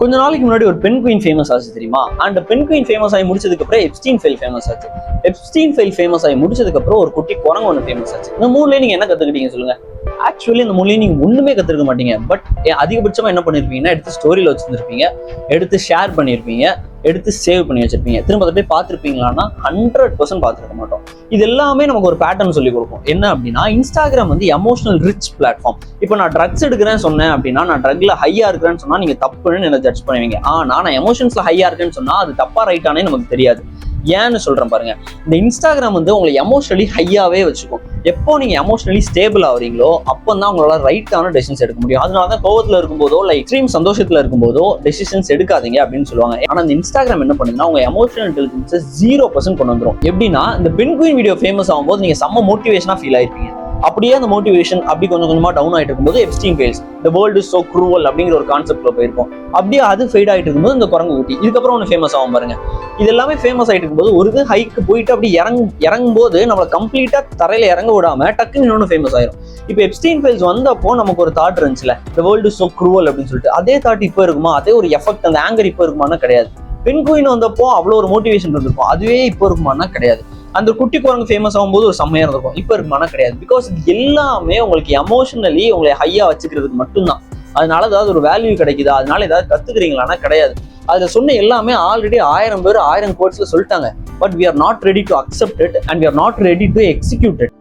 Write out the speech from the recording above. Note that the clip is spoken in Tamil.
கொஞ்ச நாளைக்கு முன்னாடி ஒரு பெண் குயின் ஃபேமஸ் ஆச்சு தெரியுமா? அண்ட் பெண் குயின் ஃபேமஸ் ஆகி முடிச்சதுக்கு அப்புறம் எப்ஸ்டீன் ஃபைல் ஃபேமஸ் ஆச்சு. எப்ஸ்டீன் ஃபைல் ஃபேமஸ் ஆகி முடிச்சதுக்கு அப்புறம் ஒரு குட்டி குரங்கு ஒன்று ஃபேமஸ் ஆச்சு. இந்த மூணுல நீங்க என்ன கத்துக்கிட்டீங்க சொல்லுங்க? ஆக்சுவலி இந்த மூலையும் நீங்க ஒண்ணுமே கத்துருக்க மாட்டீங்க. பட் அதிகபட்சமா என்ன பண்ணிருப்பீங்கன்னா, எடுத்து ஸ்டோரியில வச்சிருந்திருப்பீங்க, எடுத்து ஷேர் பண்ணிருப்பீங்க, எடுத்து சேவ் பண்ணி வச்சிருப்பீங்க. திரும்ப அதை போய் பார்த்துருப்பீங்களான்னா 100% பார்த்துருக்க மாட்டோம். இது எல்லாமே நமக்கு ஒரு பேட்டர்ன் சொல்லி கொடுக்கும். என்ன அப்படின்னா, இன்ஸ்டாகிராம் வந்து எமோஷனல் ரிச் பிளாட்ஃபார்ம். இப்போ நான் ட்ரக்ஸ் எடுக்கிறேன்னு சொன்னேன் அப்படின்னா, நான் ட்ரக்ல ஹையா இருக்கிறேன்னு சொன்னா நீங்க தப்புன்னு என்ன ஜட்ஜ் பண்ணுவீங்க. ஆனா நான் எமோஷன்ஸ்ல ஹையா இருக்கேன்னு சொன்னா அது தப்பா ரைட்டானே நமக்கு தெரியாது. ஏன்னு சொல்றேன் பாருங்க. இந்த இன்ஸ்டாகிராம் வந்து உங்களை எமோஷனலி ஹையாவே வச்சுக்கும். எப்போ நீங்க எமோஷனலி ஸ்டேபிள் ஆகுறீங்களோ அப்போ தான் உங்களால ரைட்டான டெசிஷன்ஸ் எடுக்க முடியும். அதனாலதான் கோவத்துல இருக்கும்போதோ இல்லை எக்ஸ்ட்ரீம் சந்தோஷத்துல இருக்கும்போதோ டெசிஷன்ஸ் எடுக்காதீங்க அப்படின்னு சொல்லுவாங்க. ஆனா இந்த இன்ஸ்டாகிராம் என்ன பண்ணுதுன்னா, உங்க எமோஷனல் இன்டெலிஜென்ஸை 0% கொண்டு வந்துடும். எப்படின்னா, இந்த பெண் குயின் வீடியோ ஃபேமஸ் ஆகும்போது நீங்க செம்ம மோட்டிவேஷனா ஃபீல் ஆயிருப்பீங்க. அப்படியே அந்த மோட்டிவேஷன் அப்படி கொஞ்சம் கொஞ்சமா டவுன் ஆயிட்டு இருக்கும்போது Epstein files, the world is so cruel அப்படிங்கிற ஒரு கான்செப்ட்ல போயிருக்கும். அப்படியே அது ஃபெய்ட் ஆயிட்டு இருக்கும்போது இந்த குரங்கு ஊட்டி இதுக்கப்புறம் ஒன்று ஃபேமஸ் ஆகும் பாருங்க. இது எல்லாமே ஃபேமஸ் ஆயிட்டு இருக்கும்போது ஒரு இது ஹைக்கு போயிட்டு அப்படி இறங்கும் போது நம்மளை கம்ப்ளீட்டா தரையில இறங்க விடாம டக்குன்னு இன்னொன்று ஃபேமஸ் ஆயிரும். இப்போ எப்ஸ்டீன் ஃபைல்ஸ் வந்தப்போ நமக்கு ஒரு தாட் இருந்துச்சுல, the world is so cruel அப்படின்னு சொல்லிட்டு. அதே தாட் இப்போ இருக்குமா? அதே ஒரு எஃபெக்ட், அந்த ஆங்கர் இப்போ இருக்குமானா கிடையாது. பெண் குயின் வந்தப்போ அவ்வளோ ஒரு மோட்டிவேஷன் இருந்திருக்கும். அதுவே இப்போ இருக்குமானா கிடையாது. அந்த குட்டி குரங்கு ஃபேமஸ் ஆகும்போது ஒரு செம்மையா இருந்திருக்கும். இப்போ இருக்குமானா கிடையாது. பிகாஸ் இது எல்லாமே உங்களுக்கு எமோஷனலி உங்களை ஹையா வச்சுக்கிறதுக்கு மட்டும்தான். அதனால ஏதாவது ஒரு வேல்யூ கிடைக்குதா, அதனால ஏதாவது கத்துக்கிறீங்களானா கிடையாது. அதுல சொன்ன எல்லாமே ஆல்ரெடி 1000 பேர் 1000 கோட்ஸ்ல சொல்லிட்டாங்க. But we are not ready to accept it and we are not ready to execute it.